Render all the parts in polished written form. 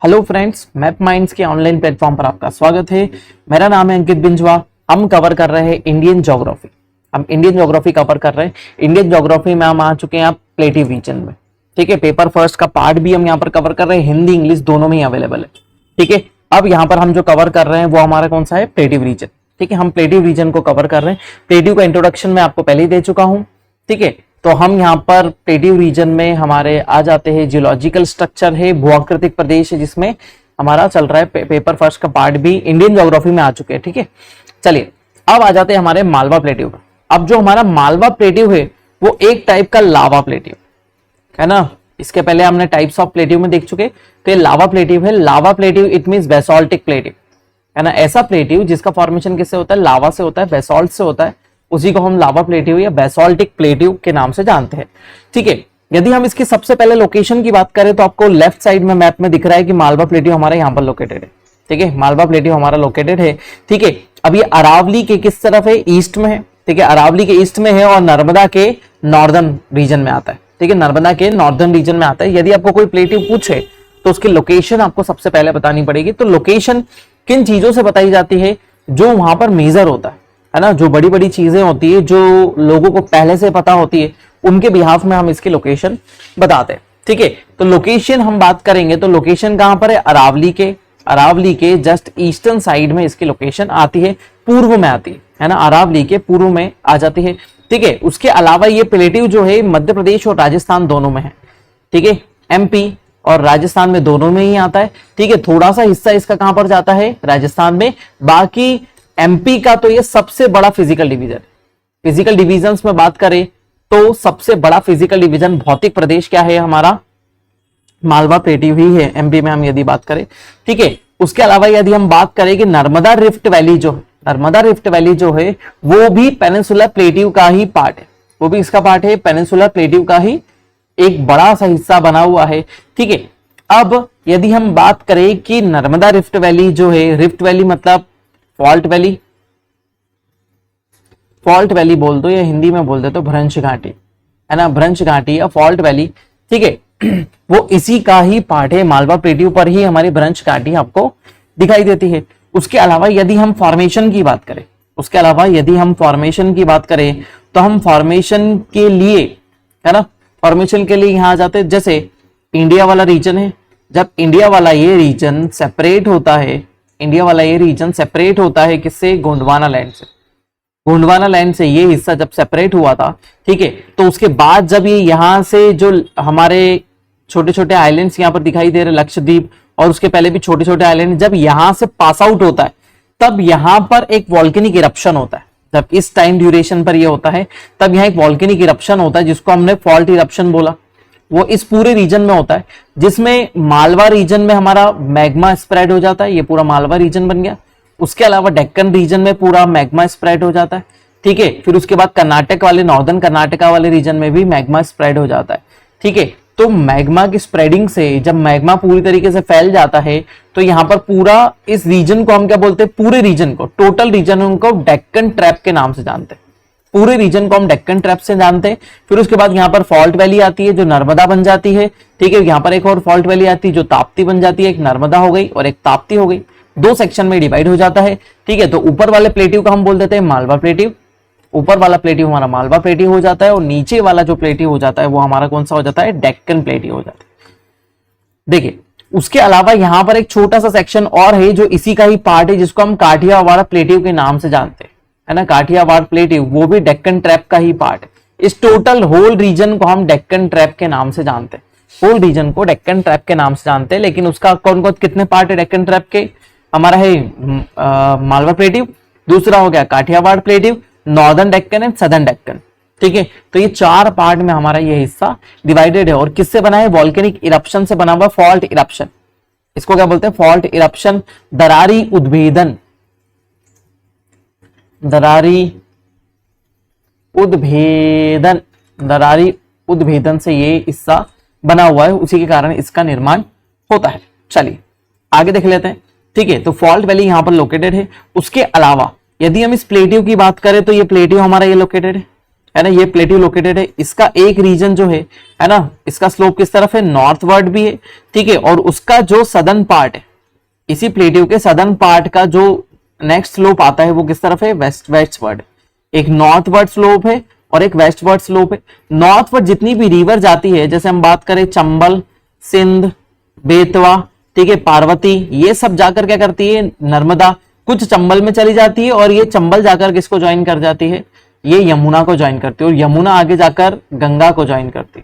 Hello friends, map minds के online platform पर आपका स्वागत है। मेरा नाम है अंकित बिंजवा। हम कवर कर रहे हैं इंडियन ज्योग्राफी। हम इंडियन ज्योग्राफी कवर कर रहे हैं। इंडियन ज्योग्राफी में हम आ चुके हैं आप प्लेटिव रीजन में। ठीक है, पेपर फर्स्ट का पार्ट भी हम यहाँ पर कवर कर रहे हैं। हिंदी इंग्लिश दोनों में ही अवेलेबल है। ठीक है, अब यहाँ पर हम जो कवर कर रहे हैं वो हमारा कौन सा है, प्लेटिव रीजन। ठीक है, हम प्लेटिव रीजन को कवर कर रहे हैं। प्लेटिव का इंट्रोडक्शन मैं आपको पहले ही दे चुका हूँ। ठीक है, तो हम यहाँ पर प्लेटिव रीजन में हमारे आ जाते हैं। जियोलॉजिकल स्ट्रक्चर है, भूआकृतिक प्रदेश है, जिसमें हमारा चल रहा है। पेपर फर्स्ट का पार्ट भी इंडियन ज्योग्राफी में आ चुके हैं। ठीक है, चलिए अब आ जाते हैं हमारे मालवा प्लेटिव पर। अब जो हमारा मालवा प्लेटिव है वो एक टाइप का लावा प्लेटिव है ना। इसके पहले हमने टाइप्स ऑफ प्लेटिव में देख चुके, तो ये लावा प्लेटिव है। Lava plateau it means basaltic plateau है ना। ऐसा प्लेटिव जिसका फॉर्मेशन किससे होता है, लावा से होता है, बेसाल्ट से होता है, उसी को हम लावा प्लेटिव या बेसाल्टिक प्लेटिव के नाम से जानते हैं। ठीक है, यदि हम इसकी सबसे पहले लोकेशन की बात करें तो आपको लेफ्ट साइड में मैप में दिख रहा है कि मालवा प्लेटिव हमारा यहाँ पर लोकेटेड है। ठीक है, मालवा प्लेटिव हमारा लोकेटेड है। ठीक है, अब ये अरावली के किस तरफ है, ईस्ट में है। ठीक है, अरावली के ईस्ट में है और नर्मदा के नॉर्दर्न रीजन में आता है। ठीक है, नर्मदा के नॉर्दर्न रीजन में आता है। यदि आपको कोई प्लेटिव पूछे तो उसकी लोकेशन आपको सबसे पहले बतानी पड़ेगी। तो लोकेशन किन चीजों से बताई जाती है, जो वहां पर मेजर होता है ना, जो बड़ी बड़ी चीजें होती है, जो लोगों को पहले से पता होती है, उनके बिहाफ में हम इसकी लोकेशन बताते हैं। ठीक है, तो लोकेशन हम बात करेंगे तो लोकेशन कहां पर है, अरावली के जस्ट ईस्टर्न साइड में इसकी लोकेशन आती है, पूर्व में आती है ना, अरावली के पूर्व में आ जाती है। ठीक है, उसके अलावा ये प्लेटिव जो है मध्य प्रदेश और राजस्थान दोनों में है। ठीक है, एमपी और राजस्थान में दोनों में ही आता है। ठीक है, थोड़ा सा हिस्सा इसका कहां पर जाता है, राजस्थान में। बाकी एमपी का तो ये सबसे बड़ा फिजिकल डिवीजन। फिजिकल डिविजन्स में बात करें तो सबसे बड़ा फिजिकल डिवीजन भौतिक प्रदेश क्या है, हमारा मालवा प्लेटिव ही है, एमपी में हम यदि बात करें। ठीक है, उसके अलावा यदि हम बात करें कि नर्मदा रिफ्ट वैली जो है वो भी पेनिनसुलर प्लेटिव का ही पार्ट है। वो भी इसका पार्ट है, पेनिनसुलर प्लेटिव का ही एक बड़ा सा हिस्सा बना हुआ है। ठीक है, अब यदि हम बात करें कि नर्मदा रिफ्ट वैली जो है, रिफ्ट वैली मतलब फॉल्ट वैली बोल दो या हिंदी में बोल दे तो भ्रंश घाटी है ना, भ्रंश घाटी या फॉल्ट वैली। ठीक है, वो इसी का ही पार्ट है। मालवा प्लेटिव पर ही हमारी भ्रंश घाटी आपको दिखाई देती है। उसके अलावा यदि हम फॉर्मेशन की बात करें, तो हम फॉर्मेशन के लिए है ना, फॉर्मेशन के लिए यहां आ जाते हैं। जैसे इंडिया वाला रीजन है, जब इंडिया वाला ये रीजन सेपरेट होता है किससे, गोंडवाना लैंड से ये हिस्सा जब सेपरेट हुआ था। ठीक है, तो उसके बाद जब ये यहां से जो हमारे छोटे छोटे आइलैंड्स यहाँ पर दिखाई दे रहे, लक्षद्वीप और उसके पहले भी छोटे छोटे आइलैंड, जब यहां से पास आउट होता है तब यहां पर एक वॉल्केनिक इरप्शन होता है। जब इस टाइम ड्यूरेशन पर ये होता है तब यहाँ एक वॉल्केनिक इरप्शन होता है, जिसको हमने फॉल्ट इरप्शन बोला। वो इस पूरे रीजन में होता है, जिसमें मालवा रीजन में हमारा मैग्मा स्प्रेड हो जाता है। ये पूरा मालवा रीजन बन गया। उसके अलावा डेक्कन रीजन में पूरा मैग्मा स्प्रेड हो जाता है। ठीक है, फिर उसके बाद कर्नाटक वाले, नॉर्दर्न कर्नाटका वाले रीजन में भी मैग्मा स्प्रेड हो जाता है। ठीक है, तो मैग्मा की स्प्रेडिंग से जब मैग्मा पूरी तरीके से फैल जाता है तो यहाँ पर पूरा इस रीजन को हम क्या बोलते हैं, पूरे रीजन को, टोटल रीजन को डेक्कन ट्रैप के नाम से जानते हैं। पूरे रीजन को हम डेक्कन ट्रैप से जानते हैं। फिर उसके बाद यहाँ पर फॉल्ट वैली आती है जो नर्मदा बन जाती है। ठीक है, यहाँ पर एक और फॉल्ट वैली आती है जो ताप्ती बन जाती है। एक नर्मदा हो गई और एक ताप्ती हो गई, दो सेक्शन में डिवाइड हो जाता है। ठीक है, तो ऊपर वाले प्लेटिव का हम बोल देते हैं मालवा प्लेटिव। ऊपर वाला प्लेटिव हमारा मालवा प्लेटिव हो जाता है और नीचे वाला जो प्लेटिव हो जाता है वो हमारा कौन सा हो जाता है, डेक्कन प्लेटिव हो जाता है। देखिए, उसके अलावा यहां पर एक छोटा सा सेक्शन और है जो इसी का ही पार्ट है, जिसको हम काठियावाड़ प्लेटिव के नाम से जानते हैं, है ना। काठियावाड़ प्लेटिव वो भी डेक्कन ट्रैप का ही पार्ट है। इस टोटल होल रीजन को हम डेक्कन ट्रैप के नाम से जानते हैं। होल रीजन को डेक्कन ट्रैप के नाम से जानते हैं। लेकिन उसका कौन कौन कितने पार्ट है डेक्कन ट्रैप के, हमारा है मालवा प्लेटिव, दूसरा हो गया Kathiawar plateau, northern Deccan and southern Deccan. ठीक है, तो ये चार पार्ट में हमारा ये हिस्सा डिवाइडेड है। और किससे बना है, वॉल्केनिक इरप्शन से बना हुआ फॉल्ट इरप्शन। इसको क्या बोलते हैं, फॉल्ट इरप्शन। दरारी उद्भेदन से ये हिस्सा बना हुआ है, उसी के कारण इसका निर्माण होता है। चलिए आगे देख लेते हैं। ठीक है, तो फॉल्ट वैली यहां पर लोकेटेड है। उसके अलावा यदि हम इस प्लेटिव की बात करें तो ये प्लेटिव हमारा ये लोकेटेड है है ना, ये प्लेट्यू लोकेटेड है, इसका एक रीजन जो है ना, इसका स्लोप किस तरफ है, नॉर्थवर्ड भी है, ठीक है, और उसका जो सदर्न पार्ट है, इसी प्लेट्यू के सदर्न पार्ट का जो नेक्स्ट स्लोप आता है वो किस तरफ है, वेस्टवर्ड। एक नॉर्थवर्ड स्लोप है और एक वेस्टवर्ड स्लोप है। नॉर्थवर्ड जितनी भी रिवर जाती है, जैसे हम बात करें चंबल, सिंध, बेतवा, ठीक है, पार्वती, ये सब जाकर क्या करती है, नर्मदा कुछ चंबल में चली जाती है और ये चंबल जाकर किसको ज्वाइन कर जाती है, ये यमुना को ज्वाइन करती है और यमुना आगे जाकर गंगा को ज्वाइन करती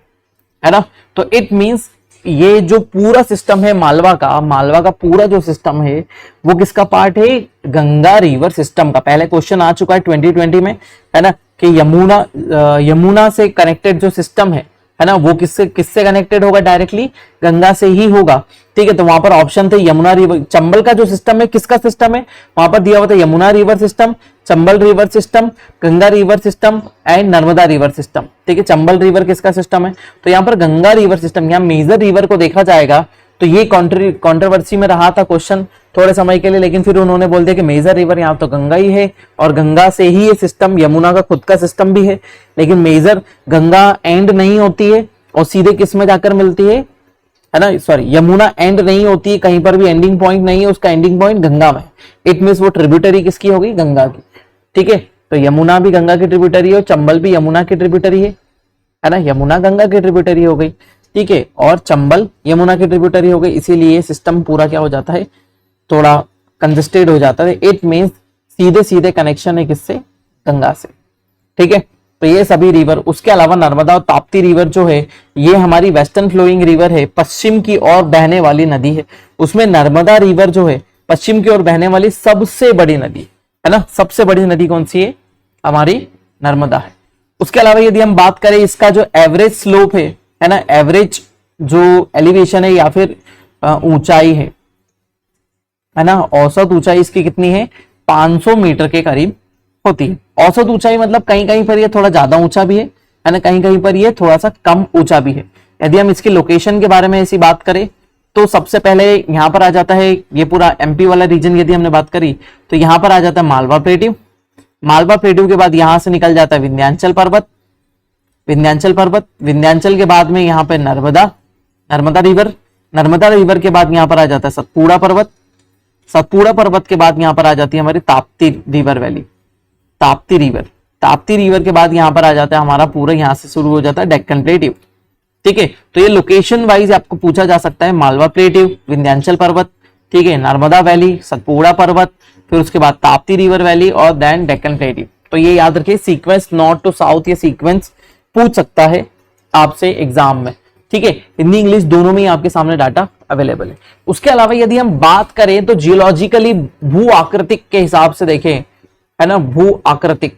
है ना। तो इट मींस ये जो पूरा सिस्टम है मालवा का पूरा जो सिस्टम है वो किसका पार्ट है, गंगा रिवर सिस्टम का। पहले क्वेश्चन आ चुका है 2020 में, है ना, कि यमुना से कनेक्टेड जो सिस्टम है ना, वो किससे कनेक्टेड होगा, डायरेक्टली गंगा से ही होगा, ठीक है। तो वहां पर ऑप्शन थे यमुना रिवर, चंबल का जो सिस्टम है किसका सिस्टम है, वहां पर दिया हुआ था Yamuna river system, Chambal river system, Ganga river system and Narmada river system, ठीक है। चंबल रिवर किसका सिस्टम है, तो यहाँ पर गंगा रिवर सिस्टम, यहाँ मेजर रिवर को देखा जाएगा। तो ये कंट्रोवर्सी में रहा था क्वेश्चन थोड़े समय के लिए, लेकिन फिर उन्होंने बोल दिया कि मेजर रिवर यहाँ तो गंगा ही है और गंगा से ही ये सिस्टम, यमुना का खुद का सिस्टम भी है, लेकिन मेजर गंगा एंड नहीं होती है और सीधे किस में जाकर मिलती है ना, सॉरी, यमुना एंड नहीं होती है, कहीं पर भी एंडिंग पॉइंट नहीं है, उसका एंडिंग पॉइंट गंगा में। इट मीन्स वो ट्रिब्यूटरी किसकी होगी, गंगा की, ठीक है। तो यमुना भी गंगा की ट्रिब्यूटरी है और चंबल भी यमुना की ट्रिब्यूटरी है ना, यमुना गंगा की ट्रिब्यूटरी हो गई, ठीक है, और चंबल यमुना की ट्रिब्यूटरी हो गई, इसीलिए सिस्टम पूरा क्या हो जाता है, थोड़ा कंजेस्टेड हो जाता है। इट मीन्स सीधे सीधे कनेक्शन है किससे, गंगा से, ठीक है। तो ये सभी रिवर, उसके अलावा नर्मदा और ताप्ती रिवर जो है ये हमारी वेस्टर्न फ्लोइंग रिवर है, पश्चिम की ओर बहने वाली नदी है। उसमें नर्मदा रिवर जो है पश्चिम की ओर बहने वाली सबसे बड़ी नदी है ना, सबसे बड़ी नदी कौन सी है, हमारी नर्मदा है। उसके अलावा यदि हम बात करें इसका जो एवरेज स्लोप है ना, एवरेज जो एलिवेशन है या फिर ऊंचाई है ना, औसत ऊंचाई इसकी कितनी है, 500 मीटर के करीब होती है। औसत ऊंचाई मतलब कहीं कहीं पर ये थोड़ा ज्यादा ऊंचा भी है ना, कहीं कहीं पर ये थोड़ा सा कम ऊंचा भी है। यदि हम इसकी लोकेशन के बारे में ऐसी बात करें तो सबसे पहले यहां पर आ जाता है ये पूरा एमपी वाला रीजन, यदि हमने बात करी तो यहां पर आ जाता है मालवा प्लेट्यू, मालवा प्लेट्यू के बाद यहां से निकल जाता है विंध्याचल पर्वत, विंध्याचल के बाद में यहाँ पे नर्मदा रिवर के बाद यहाँ पर आ जाता है सतपुड़ा पर्वत के बाद यहाँ पर आ जाती है हमारी Tapti river valley, Tapti river के बाद यहाँ पर आ जाता है हमारा पूरा, यहाँ से शुरू हो जाता है डेक्कन प्लेट्यू, ठीक है। तो ये लोकेशन वाइज आपको पूछा जा सकता है, मालवा प्लेट्यू, विंध्याचल पर्वत, ठीक है, नर्मदा वैली, सतपुड़ा पर्वत, फिर उसके बाद ताप्ती रिवर वैली और देन डेक्कन प्लेट्यू। तो ये याद रखिए, सीक्वेंस नॉर्थ टू साउथ ये सीक्वेंस पूछ सकता है आपसे एग्जाम में, ठीक है। हिंदी इंग्लिश दोनों में ही आपके सामने डाटा अवेलेबल है। उसके अलावा यदि हम बात करें तो जियोलॉजिकली भू आकृतिक के हिसाब से देखें, है ना, भू आकृतिक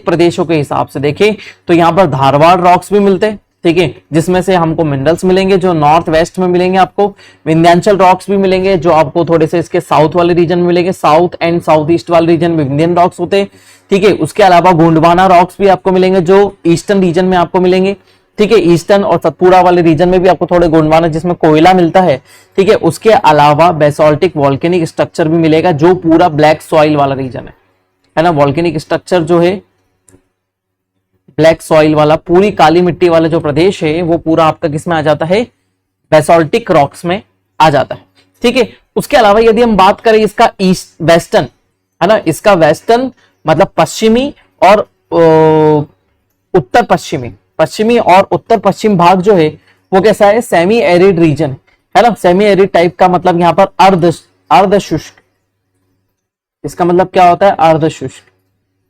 प्रदेशों के हिसाब से देखें तो यहां पर धारवाड़ रॉक्स भी मिलते हैं, ठीक है, जिसमें से हमको मिनरल्स मिलेंगे जो नॉर्थ वेस्ट में मिलेंगे आपको, विंध्याचल रॉक्स भी मिलेंगे जो आपको थोड़े से इसके साउथ वाले रीजन में मिलेंगे, साउथ एंड साउथ ईस्ट वाले रीजन में विंध्यन रॉक्स होते हैं, ठीक है। उसके अलावा गोंडवाना रॉक्स भी आपको मिलेंगे जो ईस्टर्न रीजन में आपको मिलेंगे, ठीक है, ईस्टर्न और सतपुड़ा वाले रीजन में भी आपको थोड़े गोंडवाना जिसमें कोयला मिलता है, ठीक है। उसके अलावा बेसोल्टिक वॉल्केनिक स्ट्रक्चर भी मिलेगा जो पूरा ब्लैक सॉइल वाला रीजन है ना, वॉल्केनिक स्ट्रक्चर जो है ब्लैक सॉइल वाला, पूरी काली मिट्टी वाला जो प्रदेश है वो पूरा आपका किसमें आ जाता है, बेसोल्टिक रॉक्स में आ जाता है, ठीक है। उसके अलावा यदि हम बात करें इसका ईस्ट वेस्टर्न, है ना, इसका वेस्टर्न मतलब पश्चिमी और उत्तर पश्चिमी और उत्तर पश्चिम भाग जो है वो कैसा है, सेमी एरिड रीजन है ना, सेमी एरिड टाइप का, मतलब यहाँ पर अर्ध शुष्क, इसका मतलब क्या होता है, अर्ध शुष्क,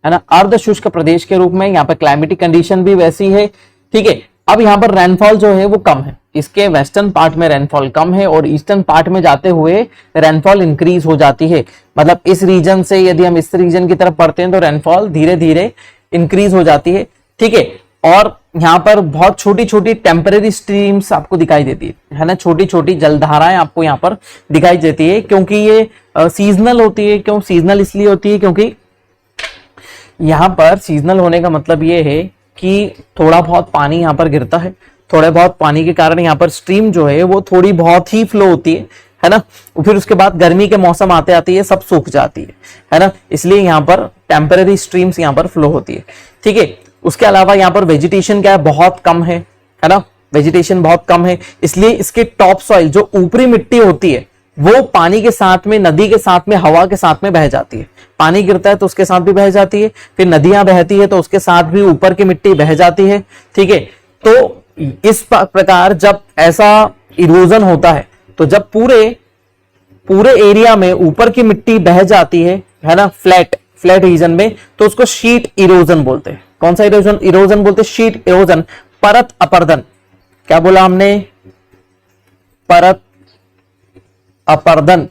है ना, अर्ध शुष्क प्रदेश के रूप में यहाँ पर क्लाइमेटिक कंडीशन भी वैसी है, ठीक है। अब यहाँ पर रेनफॉल जो है वो कम है, इसके वेस्टर्न पार्ट में रेनफॉल कम है और ईस्टर्न पार्ट में जाते हुए रेनफॉल इंक्रीज हो जाती है, मतलब इस रीजन से यदि हम इस रीजन की तरफ बढ़ते हैं तो रेनफॉल धीरे धीरे इंक्रीज हो जाती है, ठीक है। और यहाँ पर बहुत छोटी छोटी टेम्परेरी स्ट्रीम्स आपको दिखाई देती है ना, छोटी छोटी जलधाराएं आपको यहाँ पर दिखाई देती है, क्योंकि ये सीजनल होती है। क्यों सीजनल इसलिए होती है, क्योंकि यहाँ पर सीजनल होने का मतलब ये है कि थोड़ा बहुत पानी यहाँ पर गिरता है, थोड़े बहुत पानी के कारण यहाँ पर स्ट्रीम जो है वो थोड़ी बहुत ही फ्लो होती है है ना। फिर उसके बाद गर्मी के मौसम आते आते ये सब सूख जाती है ना। इसलिए यहाँ पर टेम्पररी स्ट्रीम्स यहाँ पर फ्लो होती है, ठीक है। उसके अलावा यहाँ पर वेजिटेशन क्या है, बहुत कम है ना, वेजिटेशन बहुत कम है। इसलिए इसके टॉप सॉइल जो ऊपरी मिट्टी होती है वो पानी के साथ में, नदी के साथ में, हवा के साथ में बह जाती है। पानी गिरता है तो उसके साथ भी बह जाती है, फिर नदियां बहती है तो उसके साथ भी ऊपर की मिट्टी बह जाती है, ठीक है। तो इस प्रकार जब ऐसा इरोजन होता है तो जब पूरे एरिया में ऊपर की मिट्टी बह जाती है ना, फ्लैट रीजन में, तो उसको शीट इरोजन बोलते हैं। कौन सा इरोजन बोलते हैं? शीट इरोजन, परत अपर्दन। क्या बोला हमने? परत अपर्दन,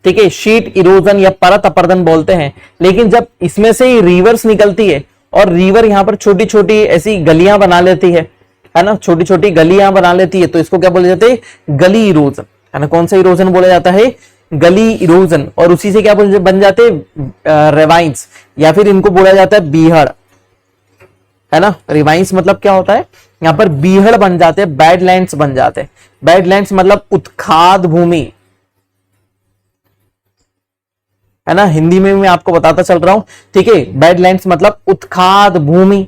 ठीक है। शीट इरोजन या परत अपर्दन बोलते हैं। लेकिन जब इसमें से ही रिवर्स निकलती है और रिवर यहां पर छोटी छोटी ऐसी गलियां बना लेती है ना, छोटी छोटी गलियां बना लेती है, तो इसको क्या बोले जाते हैं? गली इरोजन, है ना। कौन सा इरोजन बोला जाता है? गली इरोजन। और उसी से क्या बन जाते हैं? रेवाइंस, या फिर इनको बोला जाता है बीहड़, है ना। रिवाइंस मतलब क्या होता है? यहां पर बीहड़ बन जाते हैं, बैडलैंड्स बन जाते हैं। बैडलैंड्स मतलब उत्खाद भूमि, है ना। हिंदी में मैं आपको बताता चल रहा हूं, ठीक है। बैडलैंड्स मतलब उत्खाद भूमि,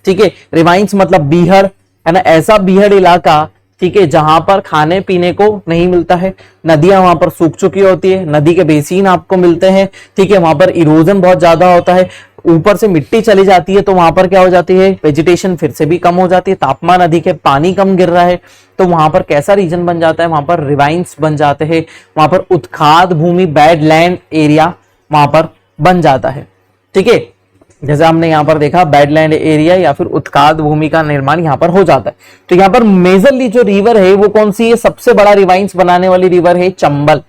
ठीक है। रिवाइंस मतलब बीहड़, है ना। ऐसा बीहड़ इलाका, ठीक है, जहां पर खाने पीने को नहीं मिलता है, नदियां वहां पर सूख चुकी होती है, नदी के बेसिन आपको मिलते हैं, ठीक है। वहां पर इरोजन बहुत ज्यादा होता है, ऊपर से मिट्टी चली जाती है, तो वहां पर क्या हो जाती है? वेजिटेशन फिर से भी कम हो जाती है, तापमान अधिक है, पानी कम गिर रहा है, तो वहां पर कैसा रीजन बन जाता है? वहां पर रिवाइंस बन जाते हैं, वहां पर उत्खाद भूमि, बैडलैंड एरिया वहां पर बन जाता है, ठीक है। जैसे हमने यहां पर देखा, बैडलैंड एरिया या फिर उत्खाद भूमि का निर्माण यहां पर हो जाता है। तो यहां पर मेजरली जो रिवर है वो कौन सी है? सबसे बड़ा रिवाइंस बनाने वाली रिवर है चंबल,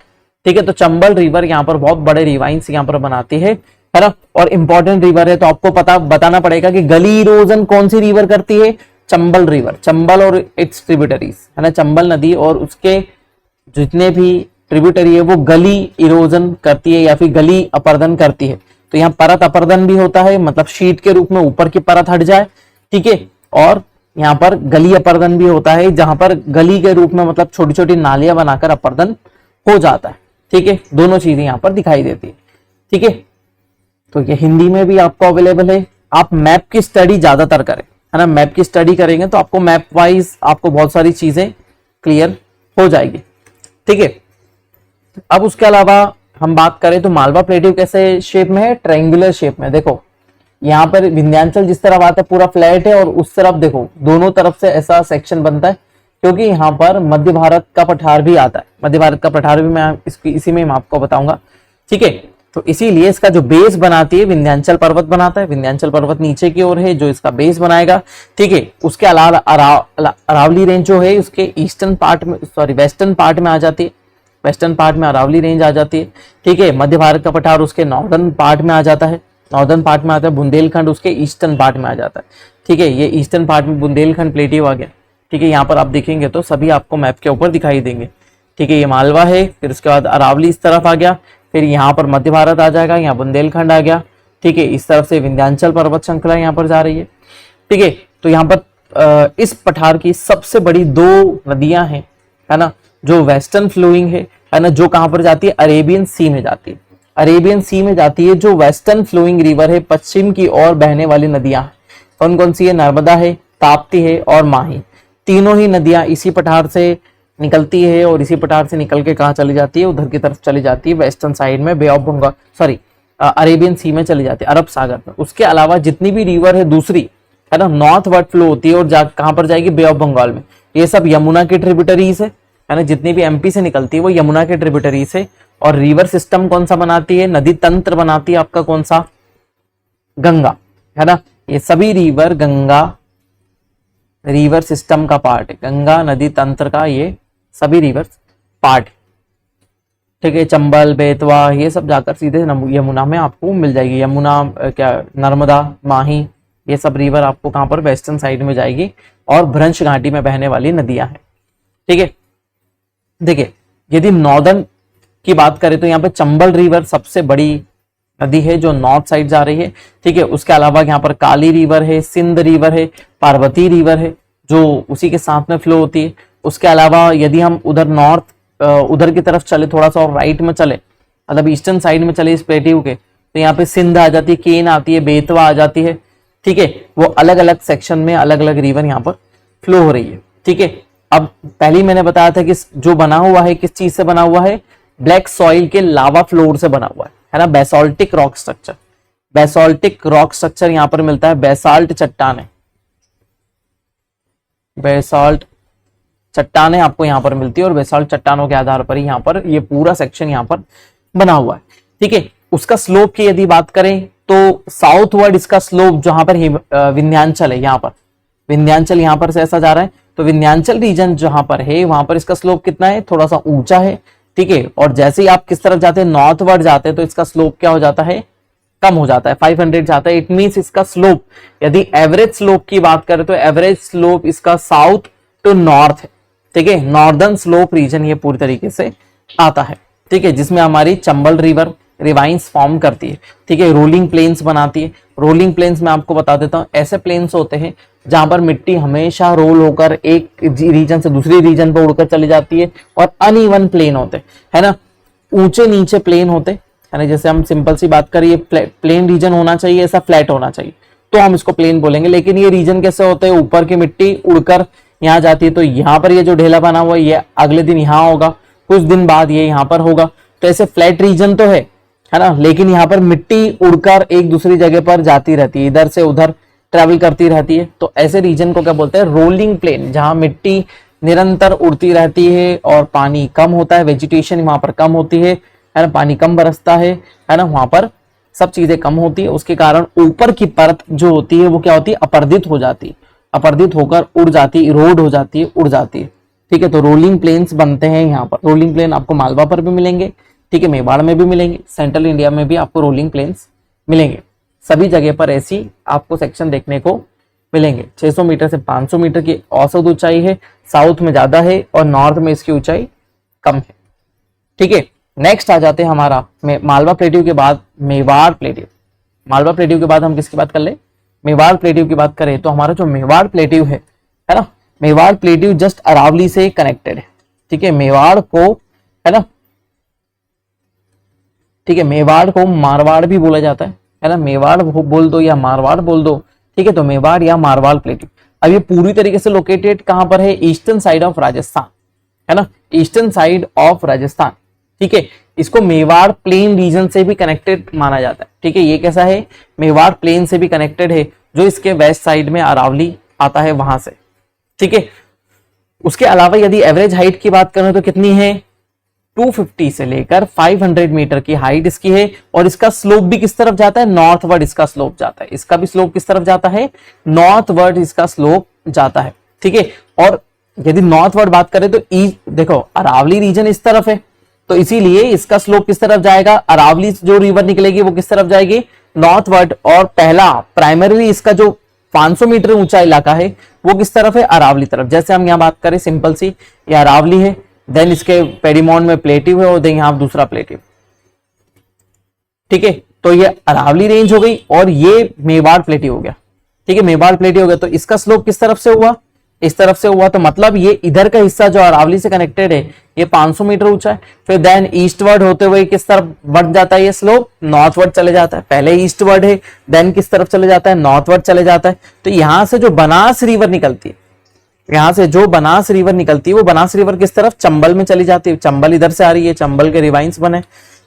ठीक है। तो चंबल रिवर यहां पर बहुत बड़े रिवाइंस यहां पर बनाती है ना। और इंपॉर्टेंट रिवर है, तो आपको बताना पड़ेगा कि गली इरोजन कौन सी रिवर करती है? चंबल रिवर, चंबल और इट्स ट्रिब्यूटरीज, है ना। चंबल नदी और उसके जितने भी ट्रिब्यूटरी है वो गली इरोजन करती है या फिर गली अपर्दन करती है। तो यहाँ परत अपर्दन भी होता है, मतलब शीट के रूप में ऊपर की परत हट जाए, ठीक है। और यहाँ पर गली अपर्दन भी होता है, जहां पर गली के रूप में मतलब छोटी छोटी नालियां बनाकर अपर्दन हो जाता है, ठीक है। दोनों चीजें यहाँ पर दिखाई देती है, ठीक है। तो ये हिंदी में भी आपको अवेलेबल है। आप मैप की स्टडी ज्यादातर करें, है ना। मैप की स्टडी करेंगे तो आपको मैप वाइज आपको बहुत सारी चीजें क्लियर हो जाएगी, ठीक है। अब उसके अलावा हम बात करें तो मालवा प्लेट्यू कैसे शेप में है? ट्रायंगुलर शेप में। देखो यहाँ पर विंध्याचल जिस तरफ आता है पूरा फ्लैट है, और उस तरफ देखो दोनों तरफ से ऐसा सेक्शन बनता है, क्योंकि यहाँ पर मध्य भारत का पठार भी आता है। मध्य भारत का पठार भी मैं इसी में आपको बताऊंगा, ठीक है। तो इसीलिए इसका जो बेस बनाती है विंध्याचल पर्वत बनाता है। विंध्याचल पर्वत नीचे की ओर है जो इसका बेस बनाएगा, ठीक है। उसके अलावा अरावली रेंज जो है उसके ईस्टर्न पार्ट में, सॉरी वेस्टर्न पार्ट में आ जाती है। वेस्टर्न पार्ट में अरावली रेंज आ जाती है, ठीक है। मध्य भारत का पठार उसके नॉर्दर्न पार्ट में आ जाता है, नॉर्दर्न पार्ट में आता है। बुंदेलखंड उसके ईस्टर्न पार्ट में आ जाता है, ठीक है। ये ईस्टर्न पार्ट में बुंदेलखंड प्लेटियो आ गया, ठीक है। यहाँ पर आप देखेंगे तो सभी आपको मैप के ऊपर दिखाई देंगे, ठीक है। ये मालवा है, फिर उसके बाद अरावली इस तरफ आ गया, फिर यहाँ पर मध्य भारत आ जाएगा, यहाँ बुंदेलखंड आ गया, ठीक है। इस तरफ से विंध्याचल पर्वत श्रृंखला यहाँ पर जा रही है, ठीक है। तो यहाँ पर इस पठार की सबसे बड़ी दो नदियां हैं, है ना, जो वेस्टर्न फ्लोइंग है ना, जो कहां पर जाती है? अरेबियन सी में जाती है। अरेबियन सी में जाती है जो वेस्टर्न फ्लोइंग रिवर है, पश्चिम की ओर बहने वाली नदियां कौन कौन सी है? नर्मदा है, ताप्ती है और माही। तीनों ही नदियां इसी पठार से निकलती है, और इसी पठार से निकल के कहां चली जाती है? उधर की तरफ चली जाती है, वेस्टर्न साइड में बे ऑफ बंगाल, सॉरी अरेबियन सी में चली जाती है, अरब सागर में। उसके अलावा जितनी भी रिवर है दूसरी, है ना, नॉर्थ वर्ड फ्लो होती है और कहां पर जाएगी? बे ऑफ बंगाल में। ये सब यमुना की ट्रिब्यूटरीज है ना। जितनी भी एमपी से निकलती है वो यमुना के ट्रिब्यूटरी से। और रिवर सिस्टम कौन सा बनाती है? नदी तंत्र बनाती है आपका कौन सा? गंगा, है ना। ये सभी रिवर गंगा रिवर सिस्टम का पार्ट है, गंगा नदी तंत्र का ये सभी रिवर पार्ट, ठीक है। चंबल, बेतवा ये सब जाकर सीधे यमुना में आपको मिल जाएगी। यमुना क्या, नर्मदा, माही, ये सब रिवर आपको कहां पर? वेस्टर्न साइड में जाएगी, और भ्रंश घाटी में बहने वाली नदियां हैं, ठीक है। देखिए यदि नॉर्दर्न की बात करें तो यहाँ पे चंबल रिवर सबसे बड़ी नदी है जो नॉर्थ साइड जा रही है, ठीक है। उसके अलावा यहाँ पर काली रिवर है, सिंध रिवर है, पार्वती रिवर है जो उसी के साथ में फ्लो होती है। उसके अलावा यदि हम उधर नॉर्थ उधर की तरफ चले थोड़ा सा और राइट में चले, मतलब ईस्टर्न साइड में चले इस प्लेट्यू के, तो यहाँ पे सिंध आ जाती है, केन आती है, बेतवा आ जाती है। ठीक है, वो अलग अलग सेक्शन में अलग अलग रिवर यहाँ पर फ्लो हो रही है। ठीक है, अब पहले ही मैंने बताया था कि जो बना हुआ है किस चीज से बना हुआ है, ब्लैक सॉइल के लावा फ्लोर से बना हुआ है ना, basaltic rock structure. Basaltic rock structure यहाँ पर मिलता है, बेसाल्ट चट्टाने, बेसाल्ट चट्टाने आपको यहाँ पर मिलती है, और बेसाल्ट चट्टानों के आधार पर ही यहाँ पर ये पूरा सेक्शन यहाँ पर बना हुआ है। ठीक है, उसका स्लोप की यदि बात करें तो साउथवर्ड इसका स्लोप जहां पर विंध्याचल है, यहाँ पर विंध्याचल यहाँ पर से ऐसा जा रहा है, तो विंध्याचल रीजन जहां पर है वहां पर इसका स्लोप कितना है, थोड़ा सा ऊंचा है। ठीक है, और जैसे ही आप किस तरफ जाते हैं, नॉर्थवर्ड जाते हैं, तो इसका स्लोप क्या हो जाता है, कम हो जाता है, 500 जाता है। इट मींस इसका स्लोप, यदि एवरेज स्लोप की बात करें तो एवरेज स्लोप इसका साउथ टू नॉर्थ है। ठीक है, नॉर्दर्न स्लोप रीजन ये पूरी तरीके से आता है। ठीक है, जिसमें हमारी चंबल रिवर रिवाइंस फॉर्म करती है। ठीक है, रोलिंग प्लेन्स बनाती है। रोलिंग प्लेन्स में आपको बता देता हूं, ऐसे प्लेन्स होते हैं जहां पर मिट्टी हमेशा रोल होकर एक रीजन से दूसरी रीजन पर उड़कर चली जाती है, और अनइवन प्लेन होते है ना, ऊंचे नीचे प्लेन होते है ना। जैसे हम सिंपल सी बात करें, प्लेन रीजन होना चाहिए, ऐसा फ्लैट होना चाहिए, तो हम इसको प्लेन बोलेंगे। लेकिन ये रीजन कैसे होते हैं, ऊपर की मिट्टी उड़कर यहाँ जाती है, तो यहाँ पर ये जो ढेला बना हुआ है ये अगले दिन यहाँ होगा, कुछ दिन बाद ये यहाँ पर होगा, तो ऐसे फ्लैट रीजन तो है ना, लेकिन यहाँ पर मिट्टी उड़कर एक दूसरी जगह पर जाती रहती है, इधर से उधर ट्रेवल करती रहती है, तो ऐसे रीजन को क्या बोलते हैं, रोलिंग प्लेन, जहां मिट्टी निरंतर उड़ती रहती है और पानी कम होता है, वेजिटेशन वहां पर कम होती है ना, पानी कम बरसता है ना, वहां पर सब चीजें कम होती है, उसके कारण ऊपर की परत जो होती है वो क्या होती है, अपर्दित हो जाती है, अपर्दित होकर उड़ जाती है, इरोड हो जाती है, उड़ जाती है। ठीक है, तो रोलिंग प्लेन्स बनते हैं यहाँ पर। रोलिंग प्लेन आपको मालवा पर भी मिलेंगे, ठीक है, मेवाड़ में भी मिलेंगे, सेंट्रल इंडिया में भी आपको रोलिंग प्लेन्स मिलेंगे। सभी जगह पर ऐसी आपको सेक्शन देखने को मिलेंगे। 600 मीटर से 500 मीटर की औसत ऊंचाई है, साउथ में ज्यादा है और नॉर्थ में इसकी ऊंचाई कम है। ठीक है, नेक्स्ट आ जाते हैं हमारा मालवा प्लेट्यू के बाद मेवाड़ प्लेट्यू। मालवा प्लेट्यू के बाद हम किसकी बात कर ले, मेवाड़ प्लेट्यू की बात करें तो हमारा जो मेवाड़ प्लेट्यू है ना, मेवाड़ प्लेट्यू जस्ट अरावली से कनेक्टेड है। ठीक है, मेवाड़ को है ना, ठीक है, मेवाड़ को मारवाड़ भी बोला जाता है ना, मेवाड़ बोल दो या मारवाड़ बोल दो। ठीक है, तो मेवाड़ या मारवाड़ प्लेट्यू अब ये पूरी तरीके से लोकेटेड कहां पर है, ईस्टर्न साइड ऑफ राजस्थान है ना, ईस्टर्न साइड ऑफ राजस्थान। ठीक है, इसको मेवाड़ प्लेन रीजन से भी कनेक्टेड माना जाता है। ठीक है, ये कैसा है, मेवाड़ प्लेन से भी कनेक्टेड है, जो इसके वेस्ट साइड में अरावली आता है वहां से। ठीक है, उसके अलावा यदि एवरेज हाइट की बात करें तो कितनी है, 250 से लेकर 500 मीटर की हाइट इसकी है, और इसका स्लोप भी किस तरफ जाता है, नॉर्थवर्ड इसका स्लोप जाता है। इसका भी स्लोप किस तरफ जाता है, नॉर्थवर्ड इसका स्लोप जाता है। ठीक है, और यदि नॉर्थवर्ड बात करें तो देखो अरावली रीजन इस तरफ है, तो इसीलिए इसका स्लोप किस तरफ जाएगा, अरावली जो रिवर निकलेगी वो किस तरफ जाएगी, नॉर्थवर्ड। और पहला प्राइमरी इसका जो 500 मीटर ऊंचा इलाका है वो किस तरफ है, अरावली तरफ। जैसे हम यहाँ बात करें सिंपल सी, ये अरावली है, देन इसके पेडीमोन में प्लेट्यू है, और देन यहाँ दूसरा प्लेट्यू। ठीक है, तो ये अरावली रेंज हो गई और ये मेवाड़ प्लेट्यू हो गया। ठीक है, मेवाड़ प्लेट्यू हो गया, तो इसका स्लोप किस तरफ से हुआ, इस तरफ से हुआ, तो मतलब ये इधर का हिस्सा जो अरावली से कनेक्टेड है ये 500 मीटर ऊंचा है। फिर देन ईस्टवर्ड होते हुए किस तरफ बढ़ जाता है, ये स्लोप नॉर्थवर्ड चले जाता है। पहले ईस्टवर्ड है, देन किस तरफ चले जाता है, नॉर्थवर्ड चले जाता है। तो यहां से जो बनास रिवर निकलती है, यहां से जो बनास रिवर निकलती है वो बनास रिवर किस तरफ, चंबल में चली जाती है। चंबल इधर से आ रही है, चंबल के रिवाइंस बने,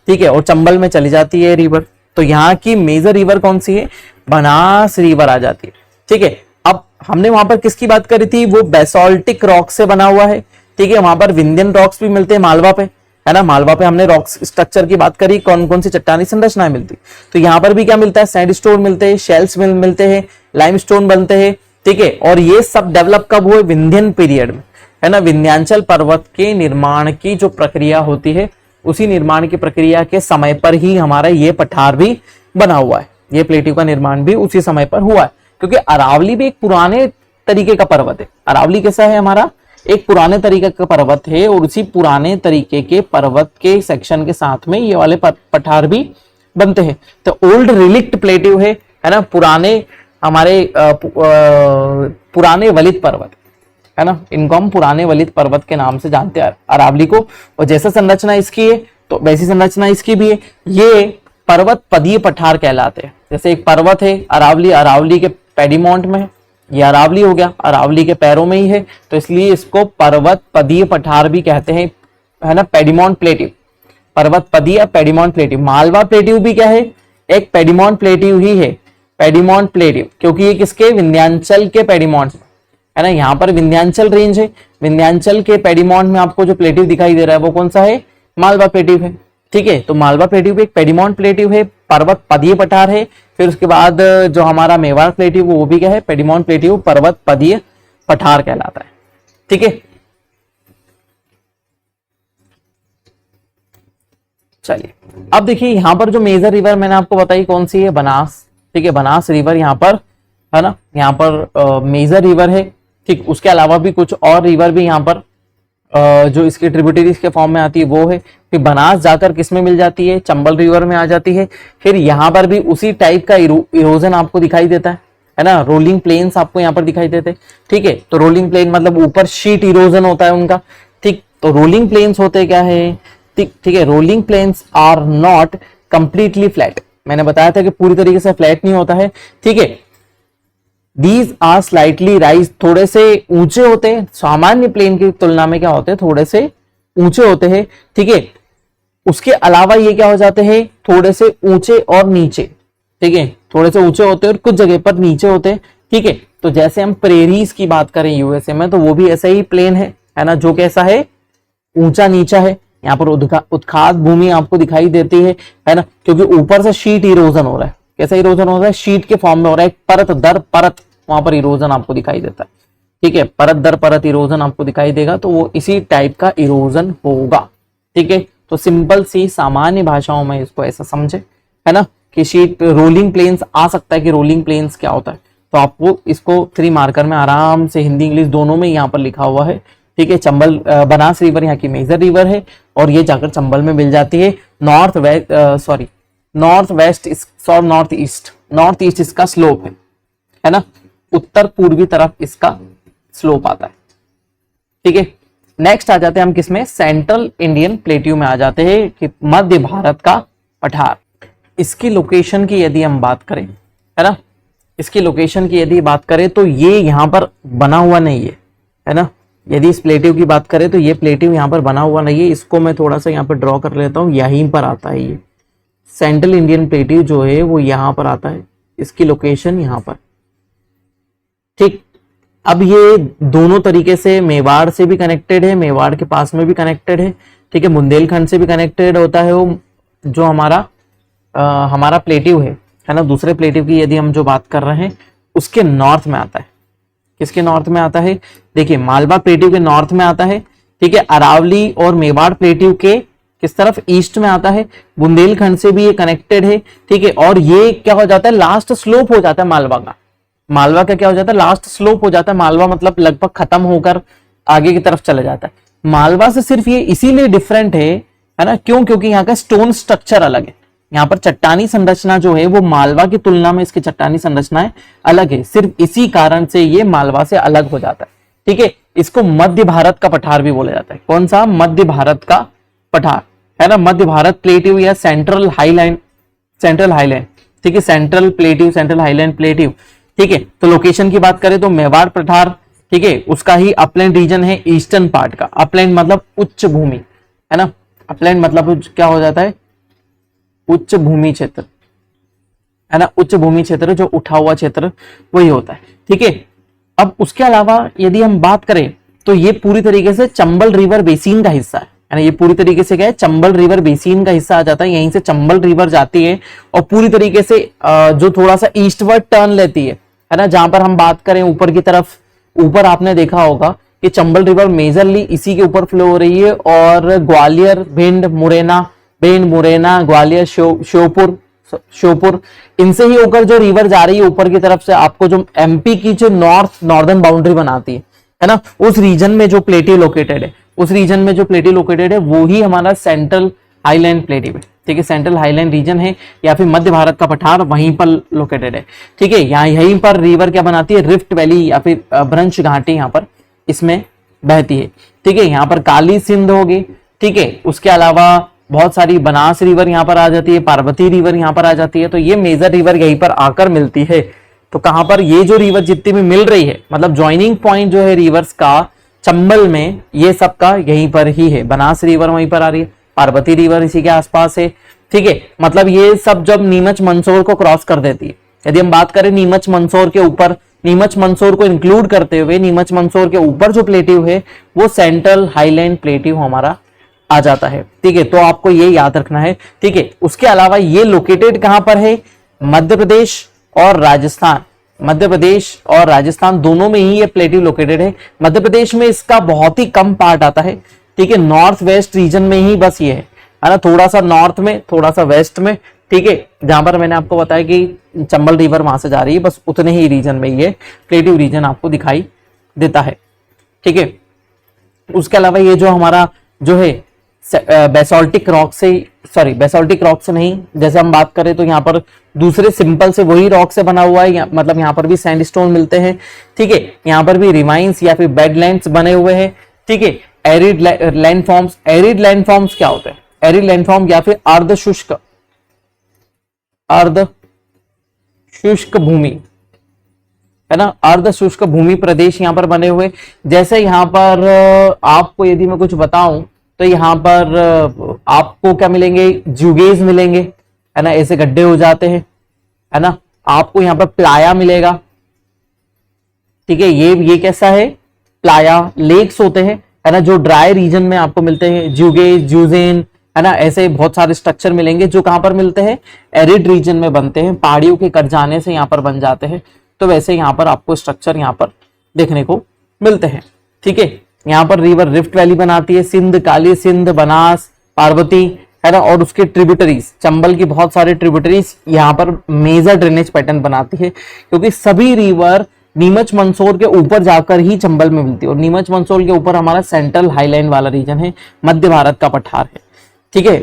ठीक है, और चंबल में चली जाती है रिवर। तो यहाँ की मेजर रिवर कौन सी है, बनास रिवर आ जाती है। ठीक है, अब हमने वहां पर किसकी बात करी थी, वो बेसाल्टिक रॉक से बना हुआ है। ठीक है, वहां पर विंध्यन रॉक्स भी मिलते हैं मालवा पे, है ना, मालवा पे हमने रॉक्स स्ट्रक्चर की बात करी, कौन कौन सी चट्टानी संरचनाएं मिलती। तो यहाँ पर भी क्या मिलता है, सैंडस्टोन मिलते हैं, शेल्स मिलते हैं, लाइमस्टोन बनते हैं। ठीक है, और ये सब डेवलप कब हुए, विंध्यन पीरियड में, है ना। विंध्याचल पर्वत के निर्माण की जो प्रक्रिया होती है, उसी निर्माण की प्रक्रिया के समय पर ही हमारा ये पठार भी बना हुआ है। ये प्लेट्यू का निर्माण भी उसी समय पर हुआ है, क्योंकि अरावली भी एक पुराने तरीके का पर्वत है। अरावली कैसा है, हमारा एक पुराने तरीके का पर्वत है, और उसी पुराने तरीके के पर्वत के सेक्शन के साथ में ये वाले पठार भी बनते हैं। तो ओल्ड रिलिक्ट प्लेट्यू है ना, पुराने हमारे पुराने वलित पर्वत। है ना, इनको हम पुराने वलित पर्वत के नाम से जानते हैं अरावली को। और जैसा संरचना इसकी है तो वैसी संरचना इसकी भी है। ये पर्वत पदीय पठार कहलाते हैं। जैसे एक पर्वत है अरावली, अरावली के पेडीमोंट में है, ये अरावली हो गया, अरावली के पैरों में ही है, तो इसलिए इसको पर्वत पदीय पठार भी कहते हैं, है ना, पेडीमोंट प्लेट्यू, पर्वत पदीय पेडीमोंट प्लेट्यू। मालवा प्लेट्यू भी क्या है, एक पेडीमोंट प्लेट्यू ही है, पेडीमोंट प्लेट्यू, क्योंकि ये किसके, विंध्याचल के पेडीमोंट, है ना, यहाँ पर विंध्याचल रेंज है, विंध्याचल के पेडीमोंट में आपको जो प्लेट्यू दिखाई दे रहा है वो कौन सा है, मालवा प्लेट्यू है। ठीक है, तो मालवा प्लेट्यू भी एक पेडीमोंट प्लेट्यू है, पर्वत पदीय पठार है। फिर उसके बाद जो हमारा मेवाड़ प्लेट्यू वो भी क्या है, पेडीमोंट प्लेट्यू, पर्वत पदीय पठार कहलाता है। ठीक है, चलिए अब देखिए यहाँ पर जो मेजर रिवर मैंने आपको बताई कौन सी है, बनास। ठीक है, बनास रिवर यहाँ पर, है ना, यहाँ पर मेजर रिवर है। ठीक, उसके अलावा भी कुछ और रिवर भी यहाँ पर जो इसके ट्रिब्यूटरीज के फॉर्म में आती है वो है। फिर बनास जाकर किस में मिल जाती है, चंबल रिवर में आ जाती है। फिर यहाँ पर भी उसी टाइप का इरोजन आपको दिखाई देता है ना, रोलिंग प्लेन्स आपको यहाँ पर दिखाई देते हैं। ठीक है, तो रोलिंग प्लेन मतलब ऊपर शीट इरोजन होता है उनका। ठीक, तो रोलिंग प्लेन्स होते क्या है, ठीक है, rolling plains are not completely flat. मैंने बताया था कि पूरी तरीके से फ्लैट नहीं होता है। ठीक है, दीज आर स्लाइटली राइज, थोड़े से ऊंचे होते हैं, सामान्य प्लेन की तुलना में क्या होते हैं, थोड़े से ऊंचे होते हैं। ठीक है, उसके अलावा ये क्या हो जाते हैं, थोड़े से ऊंचे और नीचे। ठीक है, थोड़े से ऊंचे होते हैं और कुछ जगह पर नीचे होते हैं। ठीक है, तो जैसे हम प्रेरीज की बात करें यूएसए में, तो वो भी ऐसा ही प्लेन है ना, जो कैसा है, ऊंचा नीचा है। यहाँ पर उत्खात भूमि आपको दिखाई देती है ना, क्योंकि ऊपर से शीट इरोजन हो रहा है। कैसा इरोजन हो रहा है, शीट के फॉर्म में हो रहा है, परत दर परत वहां पर इरोजन आपको दिखाई देता है। ठीक है, परत दर परत इरोजन आपको दिखाई देगा, तो वो इसी टाइप का इरोजन होगा। ठीक है, तो सिंपल सी सामान्य भाषाओं में इसको ऐसा समझे, है ना, कि शीट रोलिंग प्लेन्स आ सकता है कि रोलिंग प्लेन्स क्या होता है, तो आपको इसको 3 मार्कर में आराम से हिंदी इंग्लिश दोनों में यहाँ पर लिखा हुआ है। ठीक है, चंबल बनास रिवर यहाँ की मेजर रिवर है और ये जाकर चंबल में मिल जाती है। नॉर्थ ईस्ट इसका स्लोप है ना, उत्तर पूर्वी तरफ इसका स्लोप आता है। ठीक है, नेक्स्ट आ जाते हैं हम किसमें, सेंट्रल इंडियन प्लेट्यू में आ जाते हैं, कि मध्य भारत का पठार। इसकी लोकेशन की यदि हम बात करें, है ना, इसकी लोकेशन की यदि बात करें तो ये यहाँ पर बना हुआ नहीं है ना, यदि इस प्लेट्यू की बात करें तो ये प्लेट्यू यहाँ पर बना हुआ नहीं है। इसको मैं थोड़ा सा यहाँ पर ड्रॉ कर लेता हूँ, यहीं पर आता है ये सेंट्रल इंडियन प्लेट्यू जो है वो यहाँ पर आता है, इसकी लोकेशन यहाँ पर। ठीक, अब ये दोनों तरीके से मेवाड़ से भी कनेक्टेड है, मेवाड़ के पास में भी कनेक्टेड है। ठीक है, बुंदेलखंड से भी कनेक्टेड होता है वो जो हमारा प्लेट्यू है ना, दूसरे प्लेट्यू की यदि हम जो बात कर रहे हैं उसके नॉर्थ में आता है। किसके नॉर्थ में आता है, देखिए मालवा प्लेट्यू के नॉर्थ में आता है। ठीक है, अरावली और मेवाड़ प्लेट्यू के किस तरफ, ईस्ट में आता है। बुंदेलखंड से भी ये कनेक्टेड है। ठीक है, और ये क्या हो जाता है, लास्ट स्लोप हो जाता है मालवा का। मालवा का क्या हो जाता है, लास्ट स्लोप हो जाता है। मालवा मतलब लगभग खत्म होकर आगे की तरफ चले जाता है। मालवा से सिर्फ ये इसीलिए डिफरेंट है ना, क्यों, क्योंकि यहाँ का स्टोन स्ट्रक्चर अलग है। यहाँ पर चट्टानी संरचना जो है वो मालवा की तुलना में इसकी चट्टानी संरचनाएं अलग है, सिर्फ इसी कारण से ये मालवा से अलग हो जाता है। ठीक है, इसको मध्य भारत का पठार भी बोला जाता है। कौन सा, मध्य भारत का पठार, है ना, मध्य भारत प्लेट्यू या सेंट्रल हाईलैंड। ठीक है, central plateau, central highland plateau. ठीक है, तो लोकेशन की बात करें तो मेवाड़ पठार, ठीक है, उसका ही अपलैंड रीजन है, ईस्टर्न पार्ट का। अपलैंड मतलब उच्च भूमि, है ना, अपलैंड मतलब क्या हो जाता है, उच्च भूमि क्षेत्र, है ना, उच्च भूमि क्षेत्र जो उठा हुआ क्षेत्र वही होता है। ठीक है, अब उसके अलावा यदि हम बात करें तो ये पूरी तरीके से चंबल रिवर बेसिन का हिस्सा है ना, ये पूरी तरीके से क्या है, चंबल रिवर बेसिन का हिस्सा आ जाता है। यहीं से चंबल रिवर जाती है और पूरी तरीके से जो थोड़ा सा ईस्टवर्ड टर्न लेती है ना, जहां पर हम बात करें ऊपर की तरफ, ऊपर आपने देखा होगा कि चंबल रिवर मेजरली इसी के ऊपर फ्लो हो रही है और ग्वालियर, भिंड, मुरैना, ग्वालियर, श्योपुर इनसे ही होकर जो रिवर जा रही है ऊपर की तरफ से, आपको जो एमपी की जो नॉर्दर्न बाउंड्री बनाती है ना, उस रीजन में जो प्लेट्यू लोकेटेड है वो ही हमारा सेंट्रल हाईलैंड प्लेट्यू है। ठीक है, सेंट्रल हाईलैंड रीजन है या फिर मध्य भारत का पठार वहीं पर लोकेटेड है। ठीक है, यहीं पर रिवर क्या बनाती है, रिफ्ट वैली या फिर ब्रंश घाटी यहाँ पर इसमें बहती है। ठीक है, यहाँ पर काली सिंध होगी। ठीक है, उसके अलावा बहुत सारी बनास रिवर यहाँ पर आ जाती है, पार्वती रिवर यहाँ पर आ जाती है। तो ये मेजर रिवर यहीं पर आकर मिलती है। तो कहां पर ये जो रिवर जितनी भी मिल रही है, मतलब ज्वाइनिंग पॉइंट जो है रिवर्स का चंबल में, ये सब का यहीं पर ही है। बनास रिवर वहीं पर आ रही है, पार्वती रिवर इसी के आसपास है। ठीक है, मतलब ये सब जब नीमच मंदसौर को क्रॉस कर देती है, यदि हम बात करें नीमच मंदसौर के ऊपर, नीमच मंदसौर को इंक्लूड करते हुए नीमच मंदसौर के ऊपर जो प्लेट्यू है वो सेंट्रल हाईलैंड प्लेट्यू हमारा आ जाता है। ठीक है, तो आपको ये याद रखना है। ठीक है, उसके अलावा ये लोकेटेड कहां पर है? मध्य प्रदेश और राजस्थान, मध्य प्रदेश और राजस्थान दोनों में ही ये प्लेट्यू लोकेटेड है। मध्य प्रदेश में इसका बहुत ही कम पार्ट आता है। ठीक है, नॉर्थ वेस्ट रीजन में ही बस ये है ना, थोड़ा सा नॉर्थ में, थोड़ा सा वेस्ट में। ठीक है, जहां पर मैंने आपको बताया कि चंबल रिवर वहां से जा रही है, बस उतने ही रीजन में ये प्लेट्यू रीजन आपको दिखाई देता है। ठीक है, उसके अलावा ये जो हमारा जो है बेसाल्टिक रॉक से, सॉरी बेसाल्टिक रॉक से नहीं, जैसे हम बात करें तो यहाँ पर दूसरे सिंपल से वही रॉक से बना हुआ है, मतलब यहाँ पर भी सैंडस्टोन मिलते हैं। ठीक है, यहाँ पर भी रिवाइंस या फिर बेडलैंड्स बने हुए हैं। ठीक है, एरिड लैंडफॉर्म्स, एरिड लैंडफॉर्म्स क्या होते हैं? एरिड लैंडफॉर्म या फिर अर्ध शुष्क भूमि है ना, अर्ध शुष्क भूमि प्रदेश यहाँ पर बने हुए। जैसे यहाँ पर आपको यदि मैं कुछ बताऊं तो यहाँ पर आपको क्या मिलेंगे? जुगेज मिलेंगे, है ना, ऐसे गड्ढे हो जाते हैं, है ना। आपको यहाँ पर प्लाया मिलेगा। ठीक है, ये कैसा है? प्लाया लेक्स होते हैं, है ना, जो ड्राई रीजन में आपको मिलते हैं। जुगेज, जूजेन, है ना, ऐसे बहुत सारे स्ट्रक्चर मिलेंगे जो कहां पर मिलते हैं? एरिड रीजन में बनते हैं, पहाड़ियों के कट जाने से यहाँ पर बन जाते हैं। तो वैसे यहाँ पर आपको स्ट्रक्चर यहाँ पर देखने को मिलते हैं। ठीक है, यहाँ पर रिवर रिफ्ट वैली बनाती है, सिंध, काली सिंध, बनास, पार्वती, है ना, और उसके ट्रिब्यूटरीज, चंबल की बहुत सारे ट्रिब्यूटरीज यहाँ पर मेजर ड्रेनेज पैटर्न बनाती है, क्योंकि सभी रिवर नीमच मंदसौर के ऊपर जाकर ही चंबल में मिलती है। और नीमच मंदसौर के ऊपर हमारा सेंट्रल हाईलैंड वाला रीजन है, मध्य भारत का पठार है। ठीक है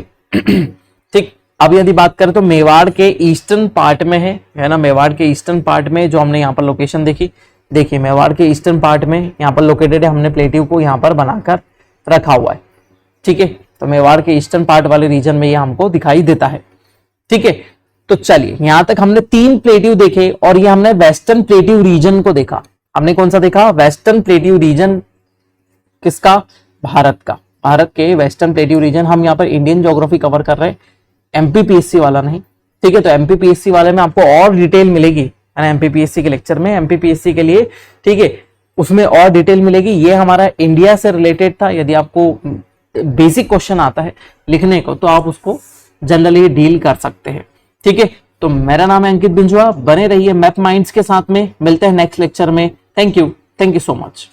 ठीक, अब यदि बात करें तो मेवाड़ के ईस्टर्न पार्ट में है ना, मेवाड़ के ईस्टर्न पार्ट में जो हमने यहाँ पर लोकेशन देखी, देखिए मेवाड़ के ईस्टर्न पार्ट में यहाँ पर लोकेटेड है, हमने प्लेट्यू को यहाँ पर बनाकर रखा हुआ है। ठीक है, तो मेवाड़ के ईस्टर्न पार्ट वाले रीजन में ये हमको दिखाई देता है। ठीक है, तो चलिए यहां तक हमने 3 प्लेट्यू देखे और ये हमने वेस्टर्न प्लेट्यू रीजन को देखा। हमने कौन सा देखा? Western plateau region. किसका? भारत का, भारत के वेस्टर्न प्लेट्यू रीजन। हम यहाँ पर इंडियन ज्योग्राफी कवर कर रहे हैं, एमपीपीएससी वाला नहीं। ठीक है, तो एमपीपीएससी वाले में आपको और डिटेल मिलेगी, है ना, एमपीपीएससी के लेक्चर में, एमपीपीएससी के लिए। ठीक है, उसमें और डिटेल मिलेगी। ये हमारा इंडिया से रिलेटेड था। यदि आपको बेसिक क्वेश्चन आता है लिखने को तो आप उसको जनरली डील कर सकते हैं। ठीक है, तो मेरा नाम है अंकित बिंजुआ। बने रहिए मैप माइंड्स के साथ में। मिलते हैं नेक्स्ट लेक्चर में। Thank you so much.